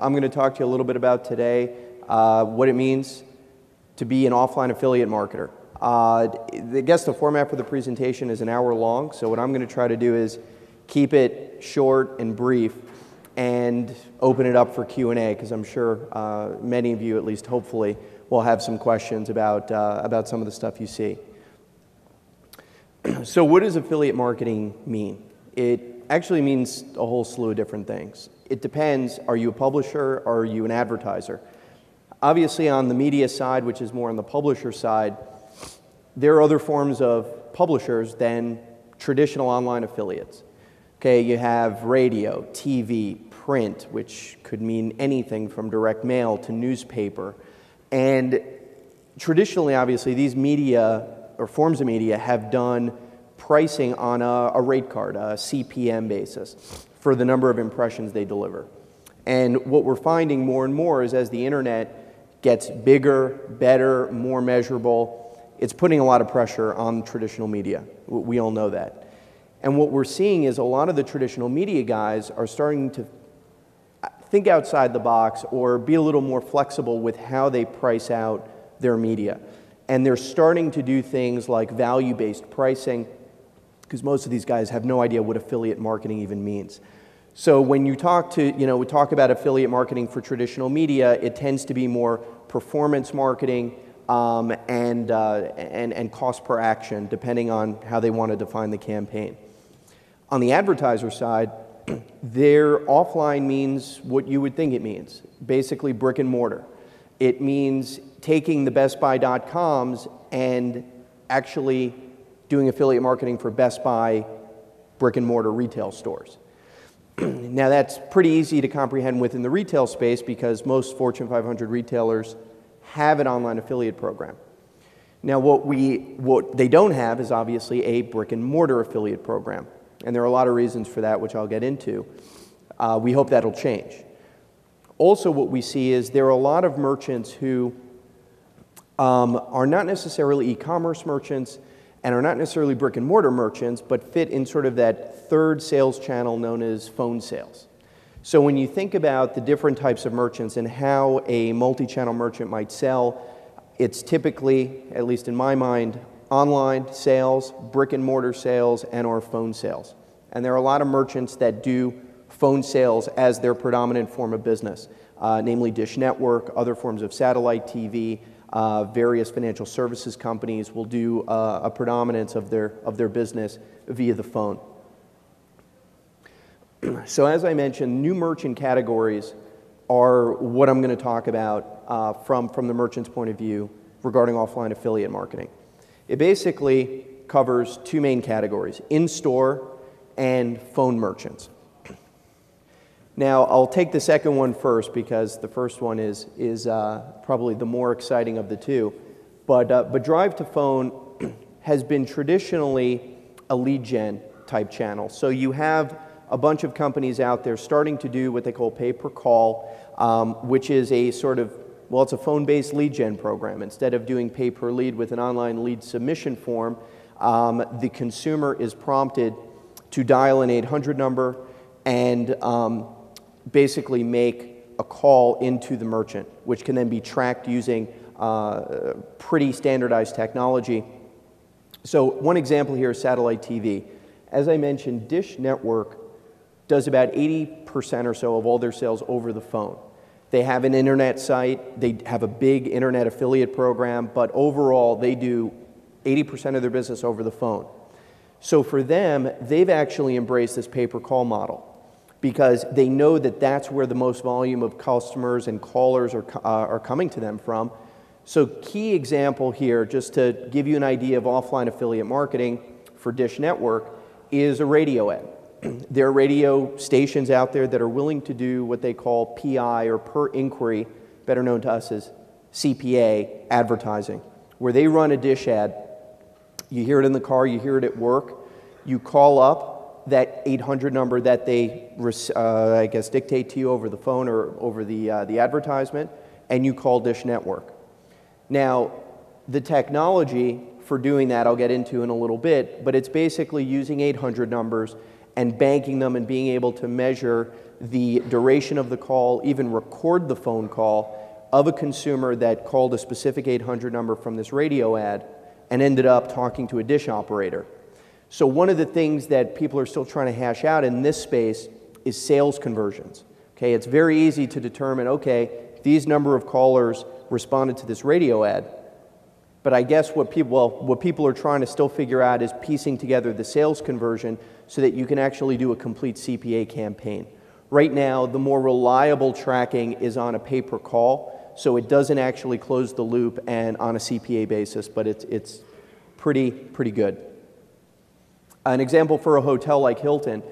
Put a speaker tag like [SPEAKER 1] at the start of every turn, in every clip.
[SPEAKER 1] I'm going to talk to you a little bit about today what it means to be an offline affiliate marketer. I guess the format for the presentation is an hour long, so what I'm going to try to do is keep it short and brief and open it up for Q&A, because I'm sure many of you, at least hopefully, will have some questions about some of the stuff you see. So what does affiliate marketing mean? It actually means a whole slew of different things. It depends, are you a publisher or are you an advertiser? Obviously on the media side, which is more on the publisher side, there are other forms of publishers than traditional online affiliates. Okay, you have radio, TV, print, which could mean anything from direct mail to newspaper. And traditionally, obviously, these media or forms of media have done pricing on a rate card, a CPM basis, for the number of impressions they deliver. And what we're finding more and more is as the internet gets bigger, better, more measurable, it's putting a lot of pressure on traditional media. We all know that. And what we're seeing is a lot of the traditional media guys are starting to think outside the box or be a little more flexible with how they price out their media. And they're starting to do things like value-based pricing, because most of these guys have no idea what affiliate marketing even means. So when you talk to, we talk about affiliate marketing for traditional media, it tends to be more performance marketing and cost per action, depending on how they want to define the campaign. On the advertiser side, their offline means what you would think it means, basically brick and mortar. It means taking the BestBuy.coms and actually doing affiliate marketing for Best Buy brick and mortar retail stores. Now that's pretty easy to comprehend within the retail space because most Fortune 500 retailers have an online affiliate program. Now what they don't have is obviously a brick and mortar affiliate program. And there are a lot of reasons for that, which I'll get into. We hope that'll change. Also what we see is there are a lot of merchants who are not necessarily e-commerce merchants and are not necessarily brick and mortar merchants, but fit in sort of that third sales channel known as phone sales. So when you think about the different types of merchants and how a multi-channel merchant might sell, it's typically, at least in my mind, online sales, brick and mortar sales, and or phone sales. And there are a lot of merchants that do phone sales as their predominant form of business, namely Dish Network, other forms of satellite TV, various financial services companies will do a predominance of their business via the phone. So as I mentioned, new merchant categories are what I'm going to talk about from the merchant's point of view regarding offline affiliate marketing. It basically covers two main categories, in-store and phone merchants. Now, I'll take the second one first because the first one is probably the more exciting of the two. But Drive to Phone has been traditionally a lead gen type channel. So you have a bunch of companies out there starting to do what they call pay per call, which is a sort of, well, it's a phone-based lead gen program. Instead of doing pay per lead with an online lead submission form, the consumer is prompted to dial an 800 number and basically make a call into the merchant, which can then be tracked using pretty standardized technology. So one example here is satellite TV. As I mentioned, Dish Network does about 80% or so of all their sales over the phone. They have an internet site, they have a big internet affiliate program, but overall they do 80% of their business over the phone. So for them, they've actually embraced this pay-per-call model because they know that that's where the most volume of customers and callers are coming to them from. So key example here, just to give you an idea of offline affiliate marketing for Dish Network, is a radio ad. There are radio stations out there that are willing to do what they call PI, or per inquiry, better known to us as CPA advertising, where they run a Dish ad. You hear it in the car, you hear it at work, you call up that 800 number that they, I guess, dictate to you over the phone or over the advertisement, and you call Dish Network. Now, the technology for doing that I'll get into in a little bit, but it's basically using 800 numbers and banking them and being able to measure the duration of the call, even record the phone call of a consumer that called a specific 800 number from this radio ad and ended up talking to a dish operator. So one of the things that people are still trying to hash out in this space is sales conversions. Okay, it's very easy to determine, okay, these number of callers responded to this radio ad, but I guess what people are trying to still figure out is piecing together the sales conversion so that you can actually do a complete CPA campaign. Right now, the more reliable tracking is on a pay-per-call, so it doesn't actually close the loop and on a CPA basis, but it's pretty good. An example for a hotel like Hilton,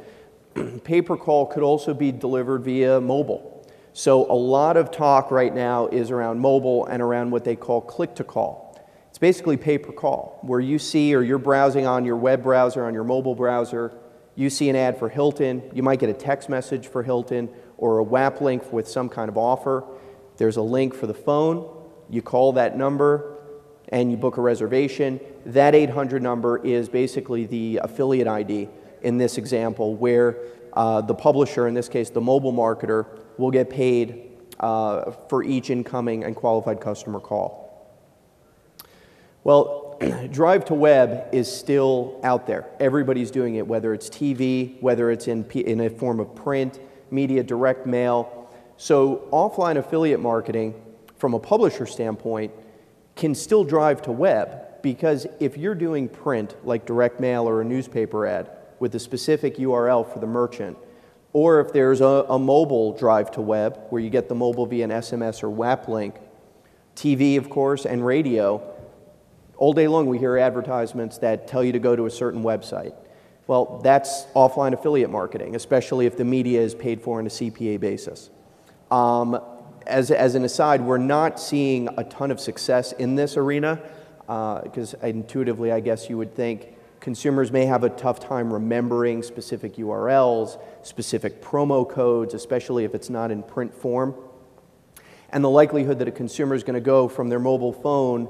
[SPEAKER 1] pay-per-call could also be delivered via mobile. So a lot of talk right now is around mobile and around what they call click-to-call. It's basically pay-per-call, where you see, or you're browsing on your web browser, on your mobile browser, you see an ad for Hilton, you might get a text message for Hilton, or a WAP link with some kind of offer. There's a link for the phone, you call that number, and you book a reservation. That 800 number is basically the affiliate ID in this example, where the publisher, in this case the mobile marketer, will get paid for each incoming and qualified customer call. Well, drive to web is still out there. Everybody's doing it, whether it's TV, whether it's in a form of print, media, direct mail. So offline affiliate marketing, from a publisher standpoint, can still drive to web, because if you're doing print, like direct mail or a newspaper ad, with a specific URL for the merchant, or if there's a mobile drive to web, where you get the mobile via an SMS or WAP link, TV, of course, and radio, all day long we hear advertisements that tell you to go to a certain website. Well, that's offline affiliate marketing, especially if the media is paid for on a CPA basis. As an aside, we're not seeing a ton of success in this arena, because intuitively, I guess you would think consumers may have a tough time remembering specific URLs, specific promo codes, especially if it's not in print form. And the likelihood that a consumer is going to go from their mobile phone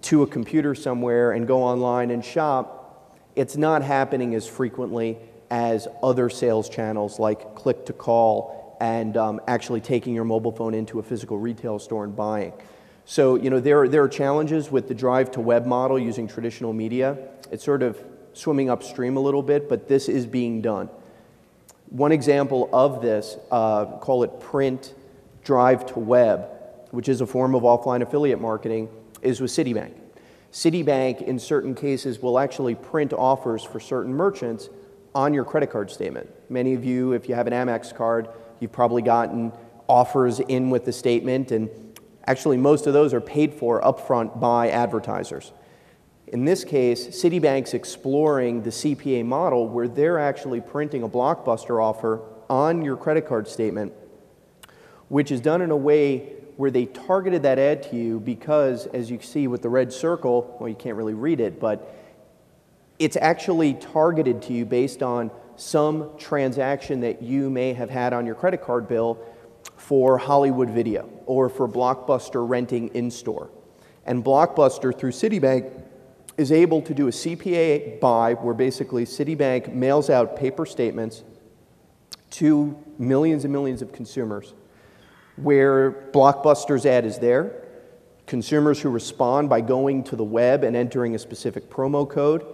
[SPEAKER 1] to a computer somewhere and go online and shop, it's not happening as frequently as other sales channels like click-to-call and actually taking your mobile phone into a physical retail store and buying. So, you know, there are challenges with the drive-to-web model using traditional media. It's sort of swimming upstream a little bit, but this is being done. One example of this, call it print drive-to-web, which is a form of offline affiliate marketing, is with Citibank. Citibank, in certain cases, will actually print offers for certain merchants on your credit card statement. Many of you, if you have an Amex card, you've probably gotten offers in with the statement, and actually most of those are paid for upfront by advertisers. In this case, Citibank's exploring the CPA model where they're actually printing a Blockbuster offer on your credit card statement, which is done in a way where they targeted that ad to you because, as you see with the red circle, well, you can't really read it, but it's actually targeted to you based on some transaction that you may have had on your credit card bill for Hollywood Video or for Blockbuster renting in-store. And Blockbuster, through Citibank, is able to do a CPA buy where basically Citibank mails out paper statements to millions and millions of consumers where Blockbuster's ad is there. Consumers who respond by going to the web and entering a specific promo code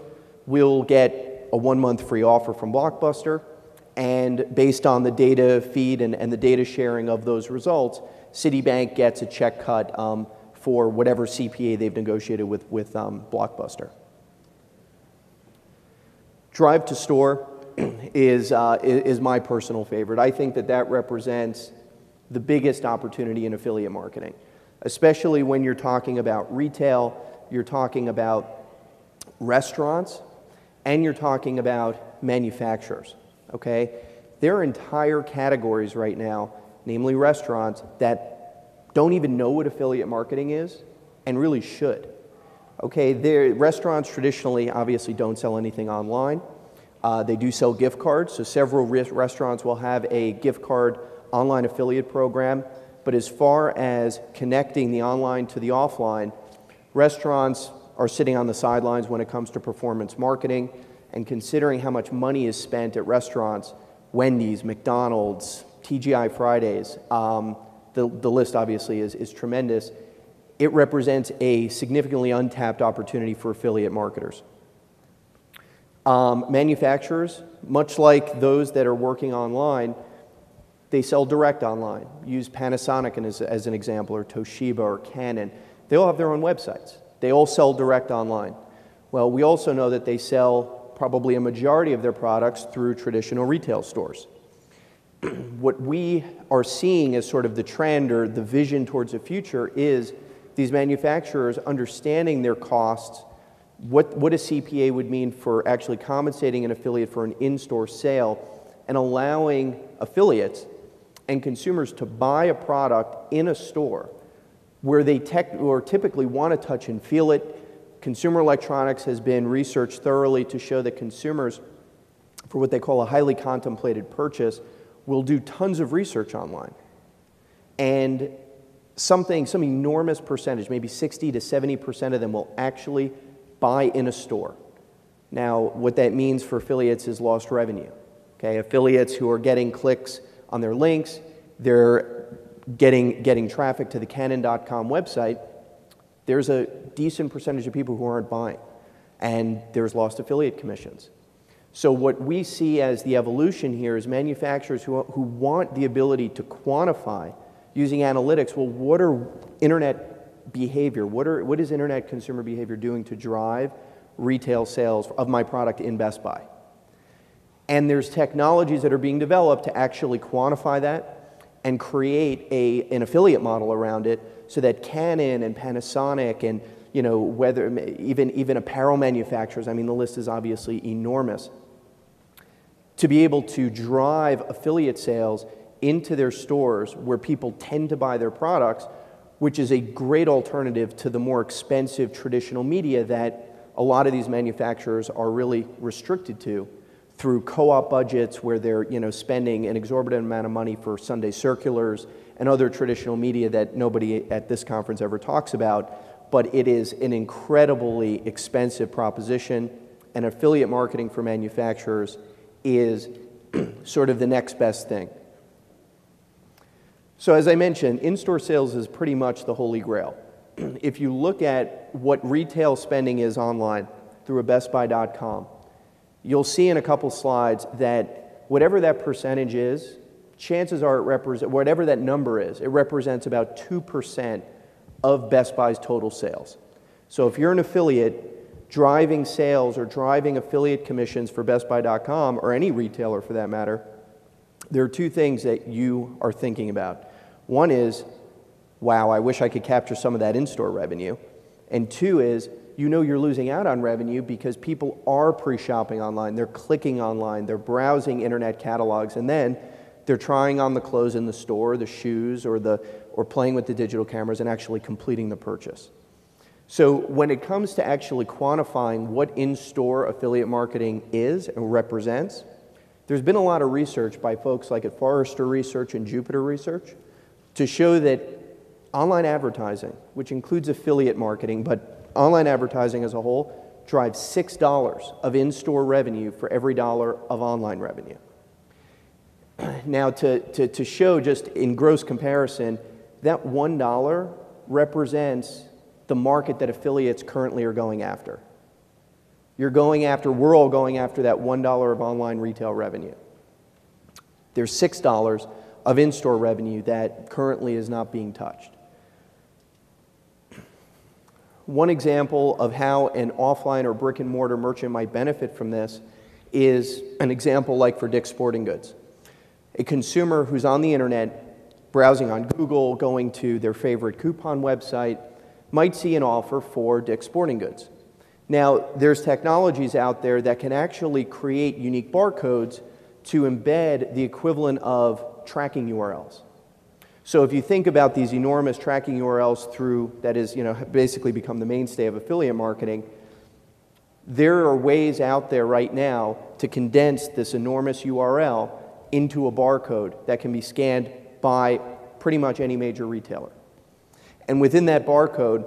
[SPEAKER 1] will get a 1-month free offer from Blockbuster, and based on the data feed and the data sharing of those results, Citibank gets a check cut for whatever CPA they've negotiated with Blockbuster. Drive to store is my personal favorite. I think that represents the biggest opportunity in affiliate marketing, especially when you're talking about retail, you're talking about restaurants, and you're talking about manufacturers, okay? There are entire categories right now, namely restaurants, that don't even know what affiliate marketing is and really should. Okay, restaurants traditionally obviously don't sell anything online. They do sell gift cards, so several restaurants will have a gift card online affiliate program, but as far as connecting the online to the offline, restaurants are sitting on the sidelines when it comes to performance marketing, and considering how much money is spent at restaurants, Wendy's, McDonald's, TGI Fridays, the list obviously is tremendous. It represents a significantly untapped opportunity for affiliate marketers. Manufacturers, much like those that are working online, they sell direct online. Use Panasonic as an example, or Toshiba or Canon. They all have their own websites. They all sell direct online. Well, we also know that they sell probably a majority of their products through traditional retail stores. What we are seeing as sort of the trend or the vision towards the future is these manufacturers understanding their costs, what a CPA would mean for actually compensating an affiliate for an in-store sale, and allowing affiliates and consumers to buy a product in a store where they typically want to touch and feel it. Consumer electronics has been researched thoroughly to show that consumers, for what they call a highly contemplated purchase, will do tons of research online. And some enormous percentage, maybe 60 to 70% of them, will actually buy in a store. Now, what that means for affiliates is lost revenue. Okay, affiliates who are getting clicks on their links, they're getting traffic to the Canon.com website, there's a decent percentage of people who aren't buying, and there's lost affiliate commissions. So what we see as the evolution here is manufacturers who want the ability to quantify using analytics, well, what are internet behavior, what is internet consumer behavior doing to drive retail sales of my product in Best Buy? And there's technologies that are being developed to actually quantify that and create an affiliate model around it, so that Canon and Panasonic and whether even apparel manufacturers, I mean the list is obviously enormous, to be able to drive affiliate sales into their stores where people tend to buy their products, which is a great alternative to the more expensive traditional media that a lot of these manufacturers are really restricted to through co-op budgets where they're spending an exorbitant amount of money for Sunday circulars and other traditional media that nobody at this conference ever talks about. But it is an incredibly expensive proposition, and affiliate marketing for manufacturers is sort of the next best thing. So as I mentioned, in-store sales is pretty much the holy grail. If you look at what retail spending is online through a BestBuy.com, you'll see in a couple slides that whatever that percentage is, chances are whatever that number is, it represents about 2% of Best Buy's total sales. So if you're an affiliate driving sales or driving affiliate commissions for BestBuy.com, or any retailer for that matter, there are two things that you are thinking about. One is, wow, I wish I could capture some of that in-store revenue. And two is, you're losing out on revenue because people are pre-shopping online, they're clicking online, they're browsing internet catalogs, and then they're trying on the clothes in the store, the shoes, or playing with the digital cameras and actually completing the purchase. So when it comes to actually quantifying what in-store affiliate marketing is and represents, there's been a lot of research by folks like at Forrester Research and Jupiter Research to show that online advertising, which includes affiliate marketing, but online advertising as a whole, drives $6 of in-store revenue for every dollar of online revenue. Now, to show just in gross comparison, that $1 represents the market that affiliates currently are going after. We're all going after that $1 of online retail revenue. There's $6 of in-store revenue that currently is not being touched. One example of how an offline or brick and mortar merchant might benefit from this is an example like for Dick's Sporting Goods. A consumer who's on the internet, browsing on Google, going to their favorite coupon website, might see an offer for Dick's Sporting Goods. Now, there's technologies out there that can actually create unique barcodes to embed the equivalent of tracking URLs. So if you think about these enormous tracking URLs that is, basically become the mainstay of affiliate marketing, there are ways out there right now to condense this enormous URL into a barcode that can be scanned by pretty much any major retailer. And within that barcode,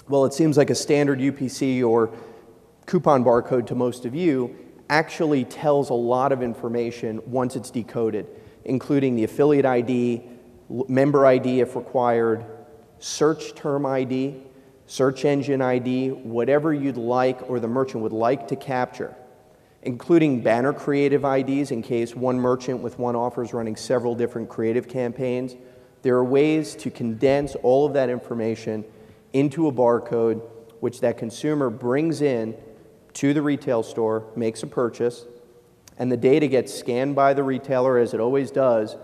[SPEAKER 1] well, it seems like a standard UPC or coupon barcode to most of you, actually tells a lot of information once it's decoded. including the affiliate ID, member ID if required, search term ID, search engine ID, whatever you'd like or the merchant would like to capture, including banner creative IDs in case one merchant with one offer is running several different creative campaigns. There are ways to condense all of that information into a barcode, which that consumer brings in to the retail store, makes a purchase, and the data gets scanned by the retailer as it always does,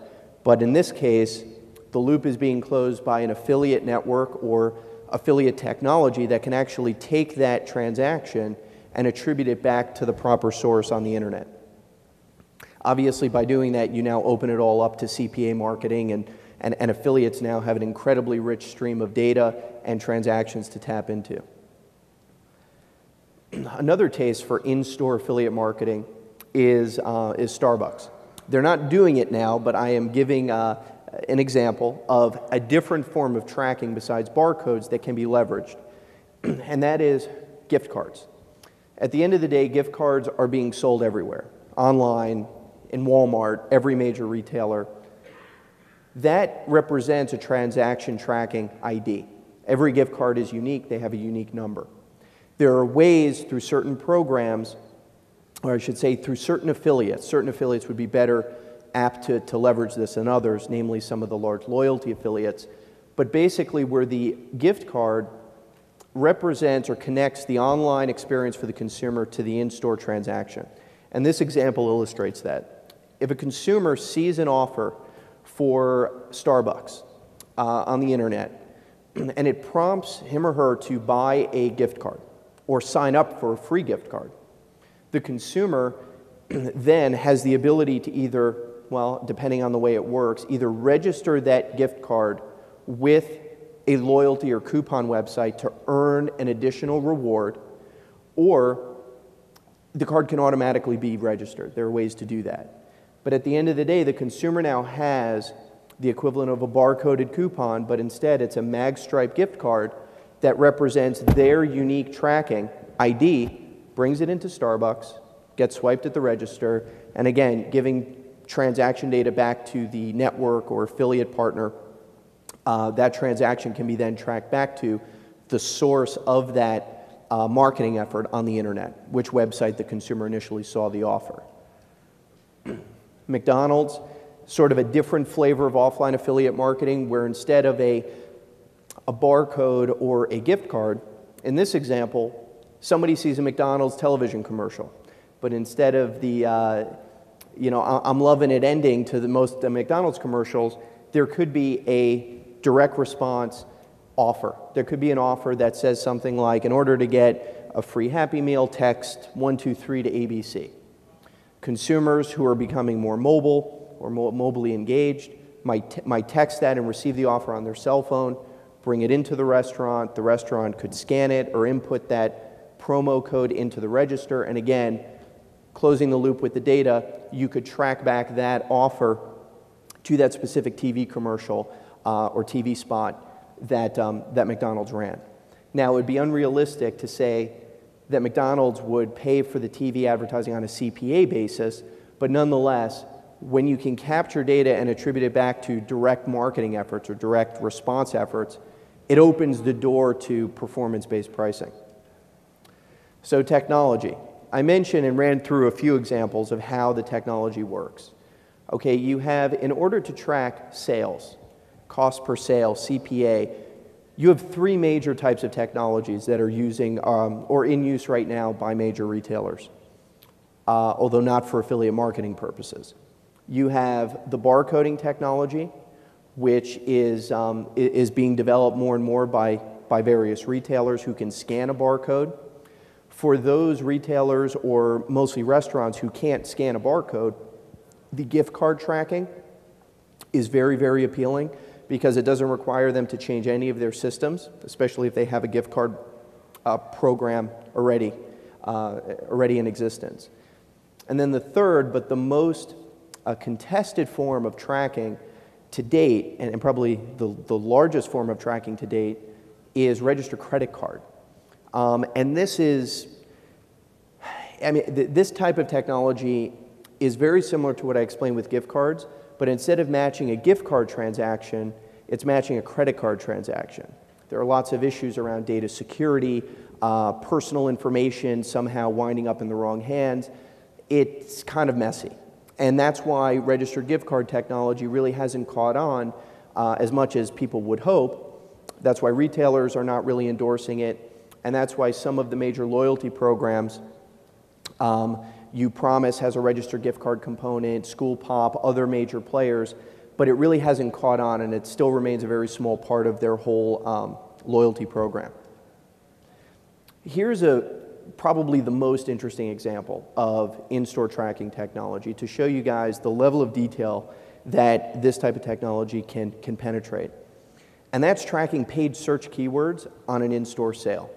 [SPEAKER 1] but in this case, the loop is being closed by an affiliate network or affiliate technology that can actually take that transaction and attribute it back to the proper source on the internet. Obviously, by doing that, you now open it all up to CPA marketing, and affiliates now have an incredibly rich stream of data and transactions to tap into. Another taste for in-store affiliate marketing is Starbucks. They're not doing it now, but I am giving an example of a different form of tracking besides barcodes that can be leveraged, and that is gift cards. At the end of the day, gift cards are being sold everywhere, online, in Walmart, every major retailer. That represents a transaction tracking ID. Every gift card is unique, they have a unique number. There are ways through certain programs, or I should say through certain affiliates would be better apt to leverage this than others, namely some of the large loyalty affiliates, but basically where the gift card represents or connects the online experience for the consumer to the in-store transaction. And this example illustrates that. If a consumer sees an offer for Starbucks on the internet, and it prompts him or her to buy a gift card or sign up for a free gift card, the consumer then has the ability to either, well, depending on the way it works, either register that gift card with a loyalty or coupon website to earn an additional reward, or the card can automatically be registered. There are ways to do that. But at the end of the day, the consumer now has the equivalent of a barcoded coupon, but instead it's a mag-stripe gift card that represents their unique tracking ID, brings it into Starbucks, gets swiped at the register, and again, giving transaction data back to the network or affiliate partner. That transaction can be then tracked back to the source of that marketing effort on the internet, which website the consumer initially saw the offer. McDonald's, sort of a different flavor of offline affiliate marketing, where instead of a barcode or a gift card, in this example, somebody sees a McDonald's television commercial, but instead of the, I'm loving it ending to the McDonald's commercials, there could be a direct response offer. There could be an offer that says something like, in order to get a free Happy Meal, text 123 to ABC. Consumers who are becoming more mobile or mobilely engaged might text that and receive the offer on their cell phone, bring it into the restaurant could scan it or input that promo code into the register, and again, closing the loop with the data, you could track back that offer to that specific TV commercial or TV spot that McDonald's ran. Now, it would be unrealistic to say that McDonald's would pay for the TV advertising on a CPA basis, but nonetheless, when you can capture data and attribute it back to direct marketing efforts or direct response efforts, it opens the door to performance-based pricing. So technology. I mentioned and ran through a few examples of how the technology works. Okay, you have, in order to track sales, cost per sale, CPA, you have three major types of technologies that are using or in use right now by major retailers, although not for affiliate marketing purposes. You have the barcoding technology, which is being developed more and more by various retailers who can scan a barcode. For those retailers or mostly restaurants who can't scan a barcode, the gift card tracking is very, very appealing because it doesn't require them to change any of their systems, especially if they have a gift card program already in existence. And then the third, but the most contested form of tracking to date, and probably the largest form of tracking to date, is registered credit card. And this is, this type of technology is very similar to what I explained with gift cards, but instead of matching a gift card transaction, it's matching a credit card transaction. There are lots of issues around data security, personal information somehow winding up in the wrong hands. It's kind of messy. And that's why registered gift card technology really hasn't caught on as much as people would hope. That's why retailers are not really endorsing it. And that's why some of the major loyalty programs, UPromise has a registered gift card component, School Pop, other major players, but it really hasn't caught on, and it still remains a very small part of their whole loyalty program. Here's probably the most interesting example of in-store tracking technology to show you guys the level of detail that this type of technology can penetrate. And that's tracking paid search keywords on an in-store sale.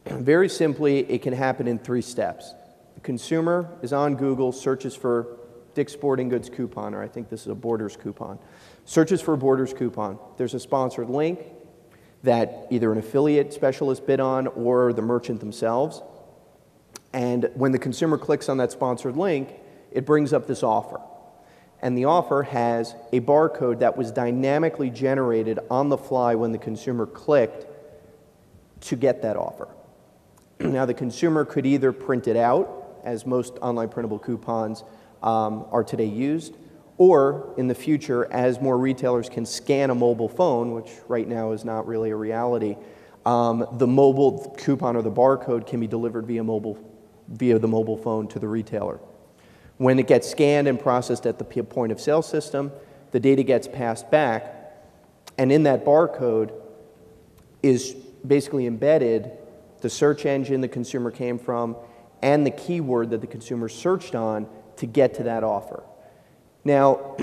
[SPEAKER 1] Very simply, it can happen in 3 steps. The consumer is on Google, searches for Dick's Sporting Goods coupon, or I think this is a Borders coupon. Searches for a Borders coupon. There's a sponsored link that either an affiliate specialist bid on or the merchant themselves. And when the consumer clicks on that sponsored link, it brings up this offer. And the offer has a barcode that was dynamically generated on the fly when the consumer clicked to get that offer. Now, the consumer could either print it out, as most online printable coupons are today used, or in the future, as more retailers can scan a mobile phone, which right now is not really a reality, the mobile coupon or the barcode can be delivered via the mobile phone to the retailer. When it gets scanned and processed at the point of sale system, the data gets passed back, and in that barcode is basically embedded the search engine the consumer came from and the keyword that the consumer searched on to get to that offer. Now,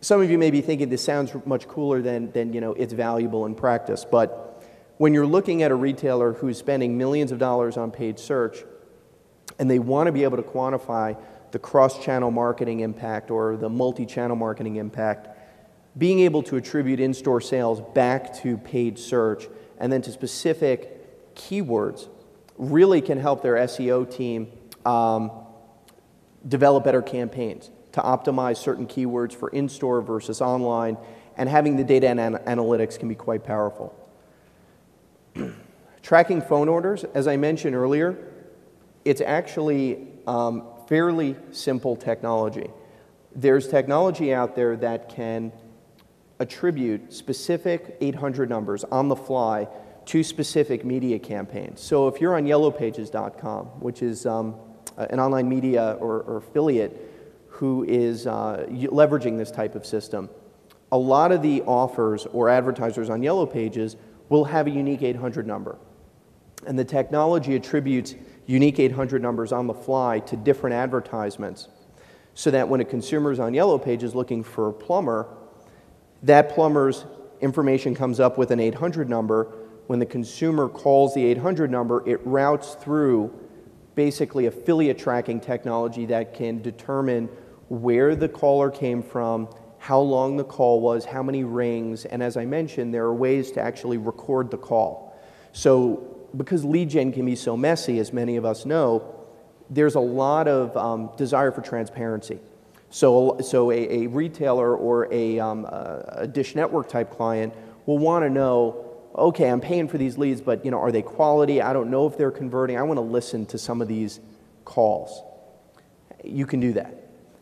[SPEAKER 1] some of you may be thinking this sounds much cooler than it's valuable in practice, but when you're looking at a retailer who's spending millions of dollars on paid search and they want to be able to quantify the cross-channel marketing impact or the multi-channel marketing impact, being able to attribute in-store sales back to paid search and then to specific keywords really can help their SEO team develop better campaigns to optimize certain keywords for in-store versus online, and having the data and analytics can be quite powerful. Tracking phone orders, as I mentioned earlier, it's actually fairly simple technology. There's technology out there that can attribute specific 800 numbers on the fly to specific media campaigns. So if you're on yellowpages.com, which is an online media or affiliate who is leveraging this type of system, a lot of the offers or advertisers on Yellow Pages will have a unique 800 number. And the technology attributes unique 800 numbers on the fly to different advertisements so that when a consumer is on Yellow Pages looking for a plumber, that plumber's information comes up with an 800 number. When the consumer calls the 800 number, it routes through basically affiliate tracking technology that can determine where the caller came from, how long the call was, how many rings, and as I mentioned, there are ways to actually record the call. So because lead gen can be so messy, as many of us know, there's a lot of desire for transparency. So a retailer or a Dish Network type client will want to know, okay, I'm paying for these leads, but are they quality? I don't know if they're converting. I want to listen to some of these calls. You can do that.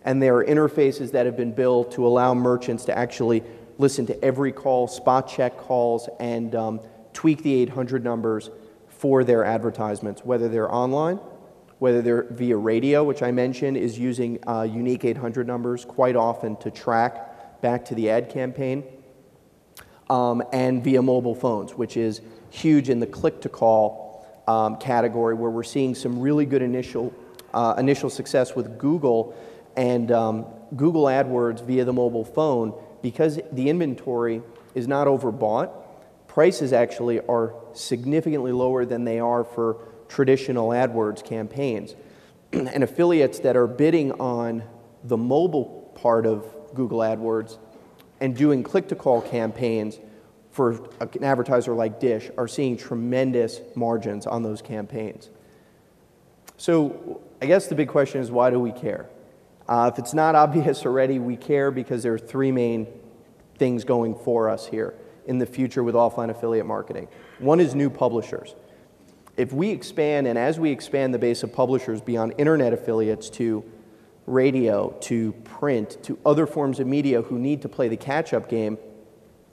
[SPEAKER 1] And there are interfaces that have been built to allow merchants to actually listen to every call, spot check calls, and tweak the 800 numbers for their advertisements, whether they're online, whether they're via radio, which I mentioned is using unique 800 numbers quite often to track back to the ad campaign, and via mobile phones, which is huge in the click-to-call category, where we're seeing some really good initial success with Google and Google AdWords via the mobile phone. Because the inventory is not overbought, prices actually are significantly lower than they are for traditional AdWords campaigns. And affiliates that are bidding on the mobile part of Google AdWords and doing click-to-call campaigns for an advertiser like Dish are seeing tremendous margins on those campaigns. So I guess the big question is, why do we care? If it's not obvious already, we care because there are three main things going for us here in the future with offline affiliate marketing. One is new publishers. If we expand, and as we expand the base of publishers beyond internet affiliates to radio, to print, to other forms of media who need to play the catch-up game,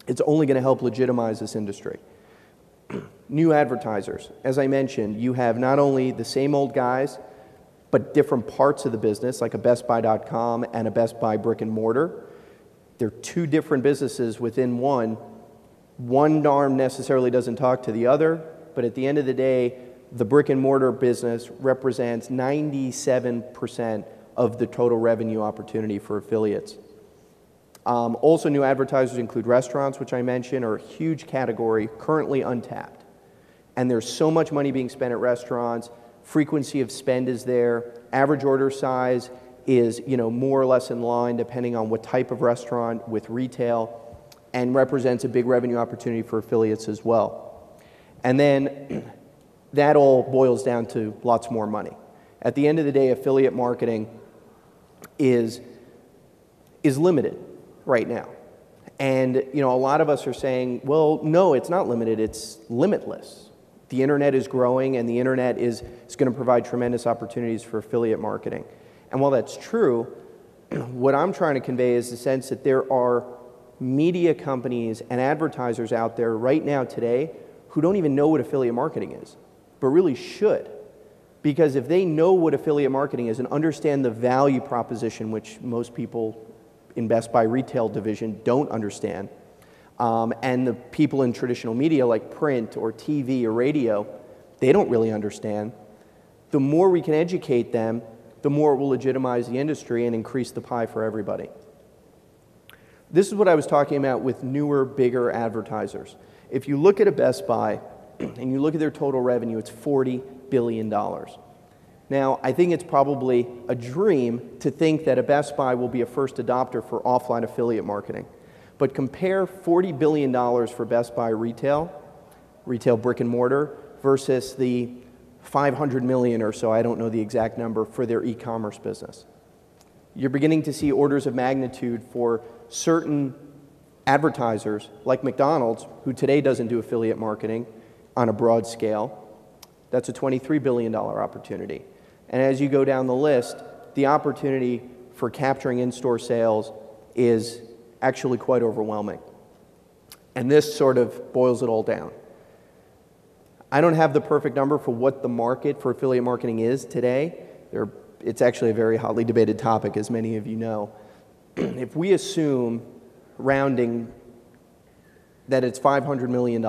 [SPEAKER 1] it's only going to help legitimize this industry. New advertisers. As I mentioned, you have not only the same old guys, but different parts of the business, like a BestBuy.com and a Best Buy brick and mortar. They're two different businesses within one. One arm necessarily doesn't talk to the other, but at the end of the day, the brick and mortar business represents 97% of the total revenue opportunity for affiliates. Also, new advertisers include restaurants, which I mentioned, are a huge category, currently untapped. And there's so much money being spent at restaurants, frequency of spend is there, average order size is more or less in line depending on what type of restaurant with retail, and represents a big revenue opportunity for affiliates as well. And then that all boils down to lots more money. At the end of the day, affiliate marketing is limited right now. And a lot of us are saying, well, no, it's not limited, it's limitless. The internet is growing, and the internet is going to provide tremendous opportunities for affiliate marketing. And while that's true, what I'm trying to convey is the sense that there are media companies and advertisers out there right now today who don't even know what affiliate marketing is, but really should. Because if they know what affiliate marketing is and understand the value proposition, which most people in Best Buy retail division don't understand, and the people in traditional media like print or TV or radio, they don't really understand, the more we can educate them, the more it will legitimize the industry and increase the pie for everybody. This is what I was talking about with newer, bigger advertisers. If you look at a Best Buy and you look at their total revenue, it's $40 billion. Now, I think it's probably a dream to think that a Best Buy will be a first adopter for offline affiliate marketing. But compare $40 billion for Best Buy retail brick and mortar, versus the $500 million or so, I don't know the exact number, for their e-commerce business. You're beginning to see orders of magnitude for certain advertisers like McDonald's, who today doesn't do affiliate marketing on a broad scale. That's a $23 billion opportunity. And as you go down the list, the opportunity for capturing in-store sales is actually quite overwhelming. And this sort of boils it all down. I don't have the perfect number for what the market for affiliate marketing is today. It's actually a very hotly debated topic, as many of you know. If we assume, rounding, that it's $500 million,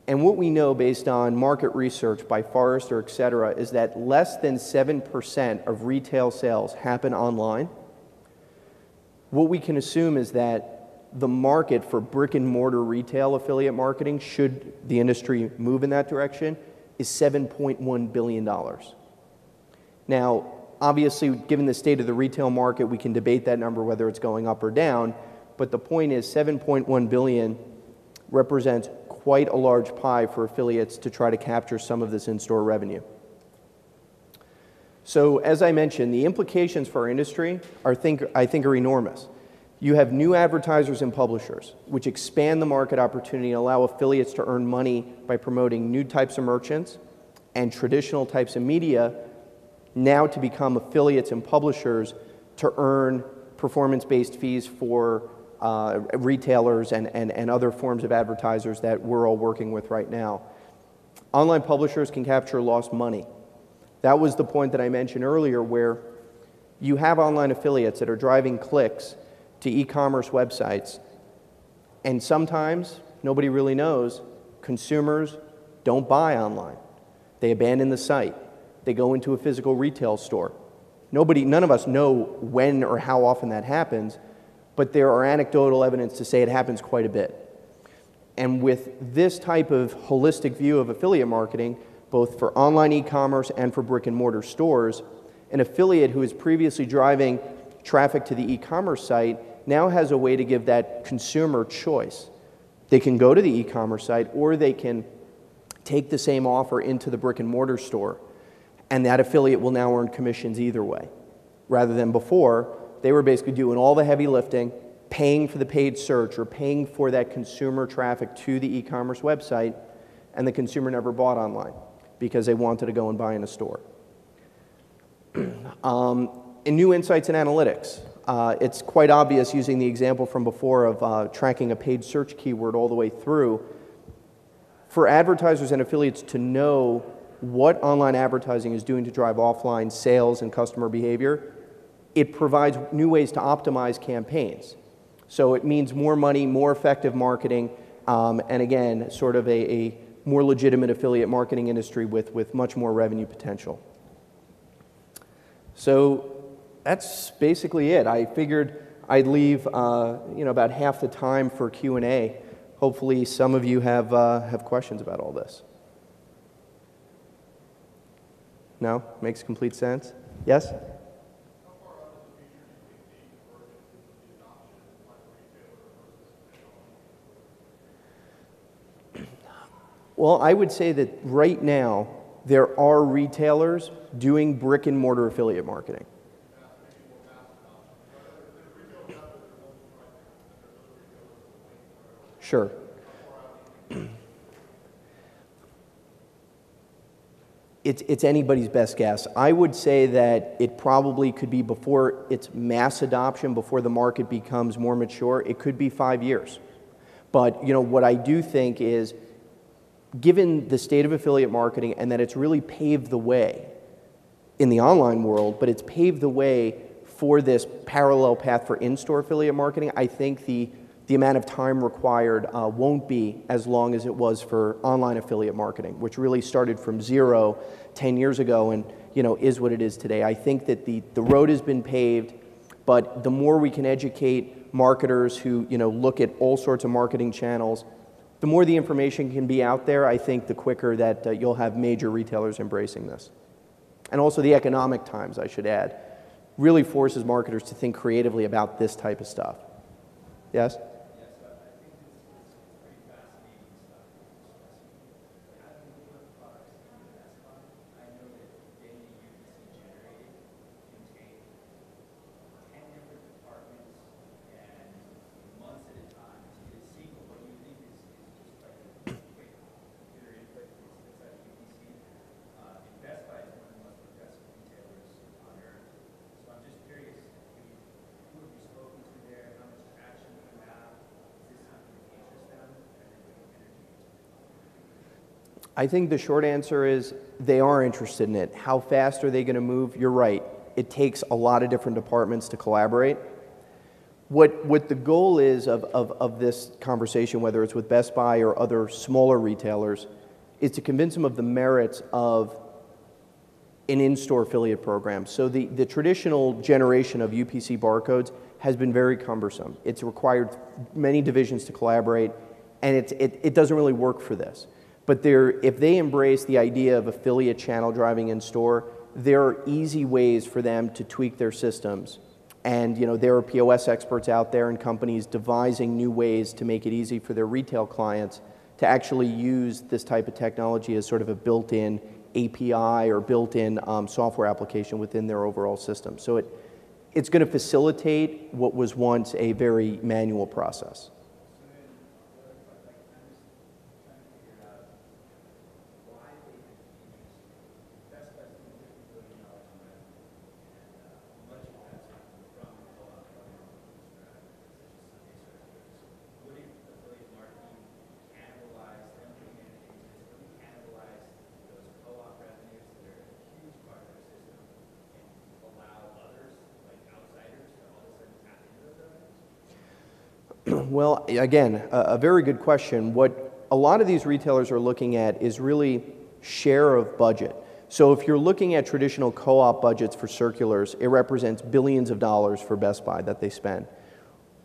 [SPEAKER 1] and what we know based on market research by Forrester, et cetera, is that less than 7% of retail sales happen online, what we can assume is that the market for brick and mortar retail affiliate marketing, should the industry move in that direction, is $7.1 billion. Now, obviously, given the state of the retail market, we can debate that number, whether it's going up or down, but the point is $7.1 billion represents quite a large pie for affiliates to try to capture some of this in-store revenue. So, as I mentioned, the implications for our industry I think are enormous. You have new advertisers and publishers, which expand the market opportunity and allow affiliates to earn money by promoting new types of merchants and traditional types of media, now to become affiliates and publishers to earn performance-based fees for retailers and other forms of advertisers that we're all working with right now. Online publishers can capture lost money. That was the point that I mentioned earlier, where you have online affiliates that are driving clicks to e-commerce websites, and sometimes, nobody really knows, consumers don't buy online. They abandon the site. They go into a physical retail store. None of us know when or how often that happens, but there are anecdotal evidence to say it happens quite a bit. And with this type of holistic view of affiliate marketing, both for online e-commerce and for brick and mortar stores, an affiliate who is previously driving traffic to the e-commerce site now has a way to give that consumer choice. They can go to the e-commerce site, or they can take the same offer into the brick and mortar store, and that affiliate will now earn commissions either way. rather than before, they were basically doing all the heavy lifting, paying for the paid search or paying for that consumer traffic to the e-commerce website, and the consumer never bought online because they wanted to go and buy in a store. In new insights and analytics, it's quite obvious using the example from before of tracking a paid search keyword all the way through. For advertisers and affiliates to know what online advertising is doing to drive offline sales and customer behavior, it provides new ways to optimize campaigns. So it means more money, more effective marketing, and again, sort of a more legitimate affiliate marketing industry with much more revenue potential. So that's basically it. I figured I'd leave about half the time for Q&A. Hopefully some of you have questions about all this. No? Makes complete sense? Yes? Well, I would say that right now there are retailers doing brick and mortar affiliate marketing. Sure. It's anybody's best guess. I would say that it probably could be before its mass adoption, before the market becomes more mature, it could be 5 years. But what I do think is, given the state of affiliate marketing and that it's really paved the way in the online world, but it's paved the way for this parallel path for in-store affiliate marketing, I think the amount of time required won't be as long as it was for online affiliate marketing, which really started from zero 10 years ago and is what it is today. I think that the road has been paved, but the more we can educate marketers who look at all sorts of marketing channels, the more the information can be out there, I think the quicker that you'll have major retailers embracing this. And also the economic times, I should add, really forces marketers to think creatively about this type of stuff. Yes? I think the short answer is they are interested in it. How fast are they going to move? You're right. It takes a lot of different departments to collaborate. What the goal is of this conversation, whether it's with Best Buy or other smaller retailers, is to convince them of the merits of an in-store affiliate program. So the traditional generation of UPC barcodes has been very cumbersome. It's required many divisions to collaborate, and it doesn't really work for this. But if they embrace the idea of affiliate channel driving in store, there are easy ways for them to tweak their systems. And there are POS experts out there and companies devising new ways to make it easy for their retail clients to actually use this type of technology as sort of a built-in API or built-in software application within their overall system. So it's going to facilitate what was once a very manual process. Well, again, a very good question. What a lot of these retailers are looking at is really share of budget. So if you're looking at traditional co-op budgets for circulars, it represents billions of dollars for Best Buy that they spend.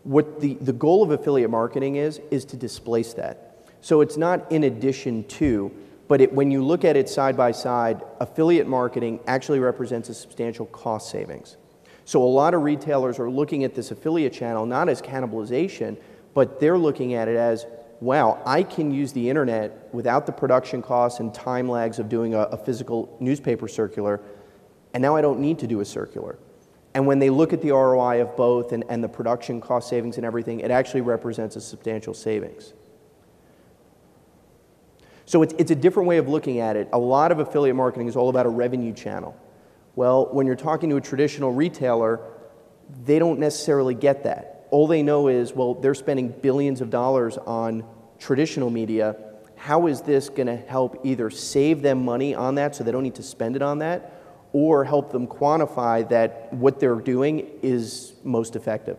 [SPEAKER 1] What the goal of affiliate marketing is to displace that. So it's not in addition to, but when you look at it side by side, affiliate marketing actually represents a substantial cost savings. So a lot of retailers are looking at this affiliate channel not as cannibalization, but they're looking at it as, wow, I can use the internet without the production costs and time lags of doing a physical newspaper circular, and now I don't need to do a circular. And when they look at the ROI of both and the production cost savings and everything, it actually represents a substantial savings. So it's a different way of looking at it. A lot of affiliate marketing is all about a revenue channel. Well, when you're talking to a traditional retailer, they don't necessarily get that. All they know is, well, they're spending billions of dollars on traditional media. How is this going to help either save them money on that so they don't need to spend it on that, or help them quantify that what they're doing is most effective?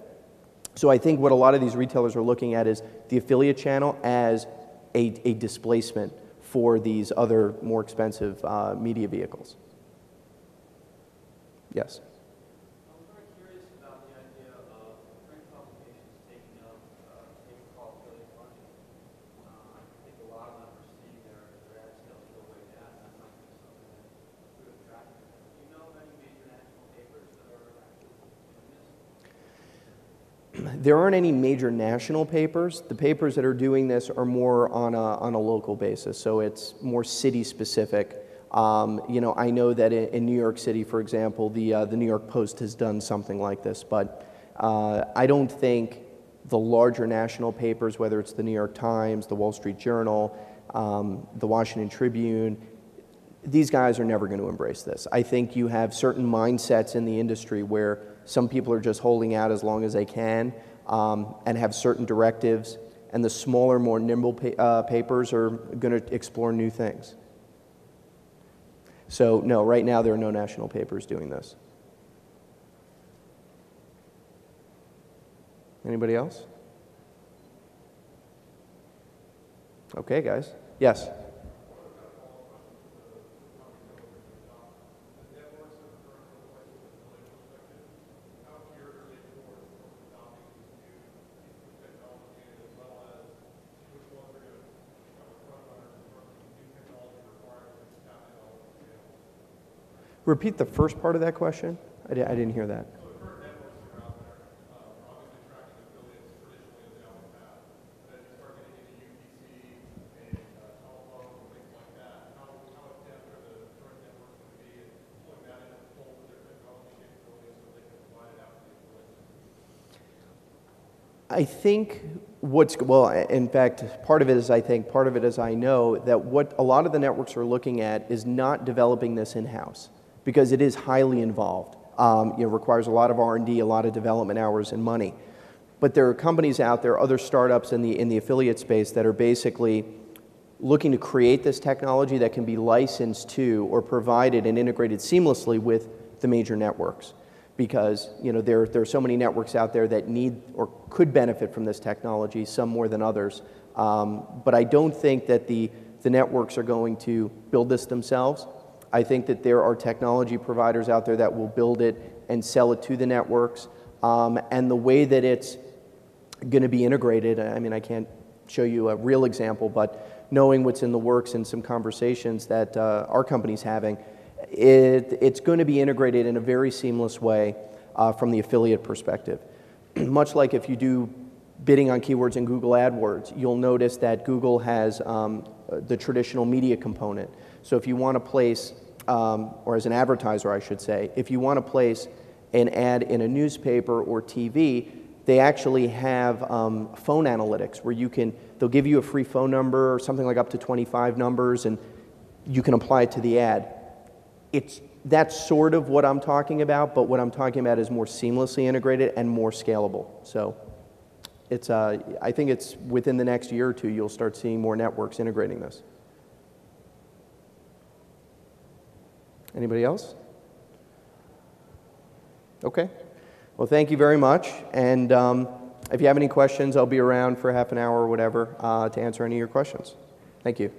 [SPEAKER 1] So I think what a lot of these retailers are looking at is the affiliate channel as a displacement for these other more expensive media vehicles. Yes?
[SPEAKER 2] I was very curious about the idea of print publications taking up what we call affiliate marketing. I think a lot of them are seeing their ad sales go way down. That might be something that could attract them. Do you know of any major national papers that are actually doing this?
[SPEAKER 1] There aren't any major national papers. The papers that are doing this are more on a local basis, so it's more city specific. You know, I know that in New York City, for example, the New York Post has done something like this, but I don't think the larger national papers, whether it's the New York Times, the Wall Street Journal, the Washington Tribune, these guys are never going to embrace this. I think you have certain mindsets in the industry where some people are just holding out as long as they can and have certain directives, and the smaller, more nimble papers are going to explore new things. So no, right now there are no national papers doing this. Anybody else? Okay, guys. Yes? Repeat the first part of that question. I didn't hear that.
[SPEAKER 3] So the current networks that are out there are obviously tracking affiliates traditionally as they always have. But as you start getting into UPC and telephone and things like that, how adept are the current networks going to be in pulling that into the fold of their technology capabilities so they can provide it out to the affiliates?
[SPEAKER 1] I think in fact, part of it is part of it is I know that what a lot of the networks are looking at is not developing this in-house, because it is highly involved. It requires a lot of R&D, a lot of development hours and money. But there are companies out there, other startups in the affiliate space that are basically looking to create this technology that can be licensed to or provided and integrated seamlessly with the major networks. Because there are so many networks out there that need or could benefit from this technology, some more than others. But I don't think that the networks are going to build this themselves. I think that there are technology providers out there that will build it and sell it to the networks. And the way that it's going to be integrated, I mean, I can't show you a real example, but knowing what's in the works and some conversations that our company's having, it's going to be integrated in a very seamless way from the affiliate perspective. Much like if you do bidding on keywords in Google AdWords, you'll notice that Google has the traditional media component. So if you want to place, or as an advertiser I should say, if you want to place an ad in a newspaper or TV, they actually have phone analytics where they'll give you a free phone number or something like up to 25 numbers, and you can apply it to the ad. That's sort of what I'm talking about, but what I'm talking about is more seamlessly integrated and more scalable. So I think it's within the next year or two you'll start seeing more networks integrating this. Anybody else? Okay. Well, thank you very much. And if you have any questions, I'll be around for half an hour or whatever to answer any of your questions. Thank you.